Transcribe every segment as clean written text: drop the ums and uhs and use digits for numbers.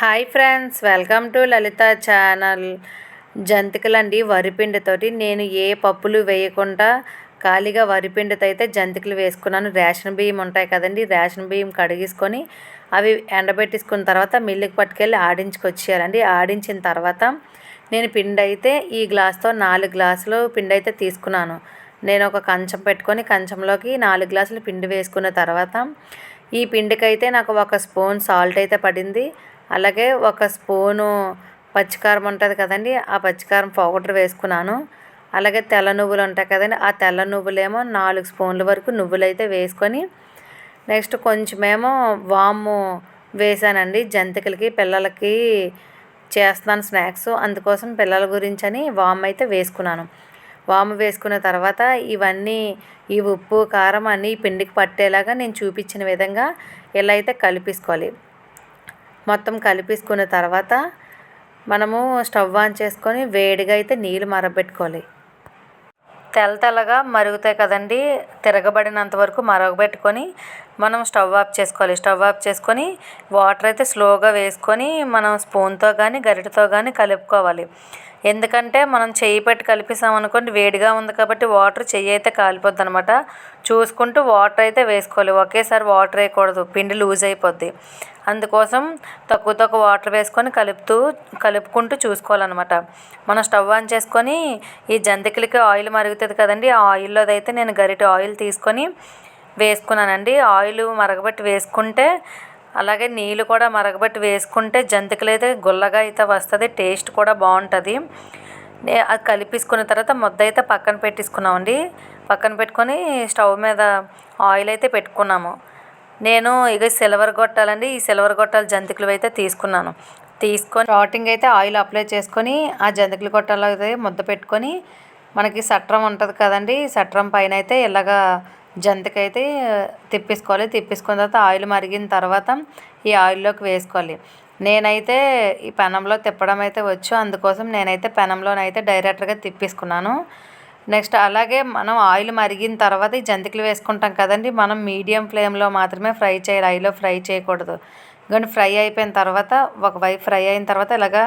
Hi friends, welcome to Lalitha channel. జంతికలండి వరిపిండితోటి నేను ఏ పప్పులు వేయకుండా ఖాళీగా వరిపిండితో అయితే జంతికలు వేసుకున్నాను. రేషన్ బియ్యం ఉంటాయి కదండి, రేషన్ బియ్యం కడిగేసుకొని అవి ఎండబెట్టేసుకున్న తర్వాత మిల్లుకి పట్టుకెళ్ళి ఆడించుకొచ్చేయాలండి. ఆడించిన తర్వాత నేను పిండి అయితే ఈ గ్లాస్తో 4 గ్లాసులు పిండి అయితే తీసుకున్నాను. నేను ఒక కంచం పెట్టుకొని కంచంలోకి 4 గ్లాసులు పిండి వేసుకున్న తర్వాత ఈ పిండికైతే నాకు 1 స్పూన్ సాల్ట్ అయితే పడింది. అలాగే 1 స్పూను పచ్చికారం ఉంటుంది కదండి, ఆ పచ్చికారం పౌడర్ వేసుకున్నాను. అలాగే తెల్ల నువ్వులు ఉంటాయి కదండి, ఆ తెల్ల నువ్వులేమో 4 స్పూన్ల వరకు నువ్వులు అయితే వేసుకొని నెక్స్ట్ కొంచెమేమో వాము వేసానండి. జంతికలకి పిల్లలకి చేస్తున్నాను స్నాక్స్, అందుకోసం పిల్లల గురించి అని వాము అయితే వేసుకున్నాను. వాము వేసుకున్న తర్వాత ఇవన్నీ ఈ ఉప్పు కారం అన్నీ పిండికి పట్టేలాగా నేను చూపించిన విధంగా ఇలా అయితే కలిపేసుకోవాలి. మొత్తం కలిపేసుకున్న తర్వాత మనము స్టవ్ ఆన్ చేసుకొని వేడిగా అయితే నీళ్ళు మరగబెట్టుకోవాలి. తెల్లగా మరుగుతాయి కదండి, తిరగబడినంత వరకు మరగబెట్టుకొని మనం స్టవ్ ఆఫ్ చేసుకోవాలి. స్టవ్ ఆఫ్ చేసుకొని వాటర్ అయితే స్లోగా వేసుకొని మనం స్పూన్తో కానీ గరిటెతో కానీ కలుపుకోవాలి. ఎందుకంటే మనం చెయ్యి పెట్టి కలిపేసామనుకోండి, వేడిగా ఉంది కాబట్టి వాటర్ చెయ్యి అయితే కాలిపోద్ది అనమాట. చూసుకుంటూ వాటర్ అయితే వేసుకోవాలి. ఒకేసారి వాటర్ వేయకూడదు, పిండి లూజ్ అయిపోద్ది. అందుకోసం తక్కువ వాటర్ వేసుకొని కలుపుకుంటూ చూసుకోవాలన్నమాట. మనం స్టవ్ ఆన్ చేసుకొని ఈ జంతికలకి ఆయిల్ మరుగుతుంది కదండి, ఆ ఆయిల్లోదైతే నేను గరిటె ఆయిల్ తీసుకొని వేసుకున్నానండి. ఆయిల్ మరగబెట్టి వేసుకుంటే అలాగే నీళ్ళు కూడా మరగబెట్టి వేసుకుంటే జంతికలు అయితే గుల్లగా అయితే వస్తుంది, టేస్ట్ కూడా బాగుంటుంది. అది కలిపేసుకున్న తర్వాత ముద్ద అయితే పక్కన పెట్టేసుకున్నామండి. పక్కన పెట్టుకొని స్టవ్ మీద ఆయిల్ అయితే పెట్టుకున్నాము. నేను ఇక సిల్వర్ గొట్టాలండి, ఈ సిల్వర్ గొట్టాలు జంతికలు అయితే తీసుకున్నాను. తీసుకొని స్టార్టింగ్ అయితే ఆయిల్ అప్లై చేసుకొని ఆ జంతికల గొట్టాలు అయితే ముద్ద పెట్టుకొని మనకి సట్రం ఉంటుంది కదండి, సట్రం పైన అయితే ఇలాగా జంతిక అయితే తిప్పేసుకోవాలి. తిప్పేసుకున్న తర్వాత ఆయిల్ మరిగిన తర్వాత ఈ ఆయిల్లోకి వేసుకోవాలి. నేనైతే ఈ పెనంలో తిప్పడం అయితే వచ్చు, అందుకోసం నేనైతే పెనంలోనైతే డైరెక్ట్గా తిప్పేసుకున్నాను. నెక్స్ట్ అలాగే మనం ఆయిల్ మరిగిన తర్వాత ఈ జంతికలు వేసుకుంటాం కదండి, మనం మీడియం ఫ్లేమ్లో మాత్రమే ఫ్రై చేయాలి, హైలో ఫ్రై చేయకూడదు. కానీ ఫ్రై అయిపోయిన తర్వాత ఒకవైపు ఫ్రై అయిన తర్వాత ఇలాగా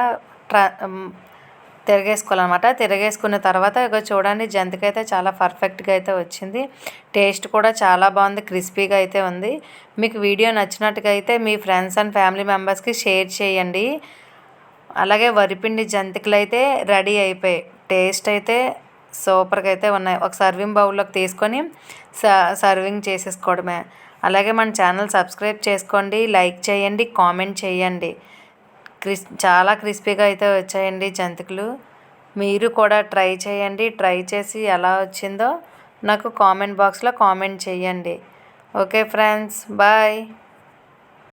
తిరగేసుకోవాలన్నమాట. తిరగేసుకున్న తర్వాత ఇక చూడండి, జంతిక అయితే చాలా పర్ఫెక్ట్గా అయితే వచ్చింది. టేస్ట్ కూడా చాలా బాగుంది, క్రిస్పీగా అయితే ఉంది. మీకు వీడియో నచ్చినట్టుగా అయితే మీ ఫ్రెండ్స్ అండ్ ఫ్యామిలీ మెంబర్స్కి షేర్ చేయండి. అలాగే వరిపిండి జంతికలు అయితే రెడీ అయిపోయాయి. టేస్ట్ అయితే సూపర్గా అయితే ఉన్నాయి. ఒక సర్వింగ్ బౌల్లోకి తీసుకొని సర్వింగ్ చేసేసుకోవడమే. అలాగే మన ఛానల్ సబ్స్క్రైబ్ చేసుకోండి, లైక్ చేయండి, కామెంట్ చేయండి. చాలా క్రిస్పీగా అయితే వచ్చాయండి జంతికలు. మీరు కూడా ట్రై చేయండి. ట్రై చేసి ఎలా వచ్చిందో నాకు కామెంట్ బాక్స్లో కామెంట్ చేయండి. Okay friends, bye.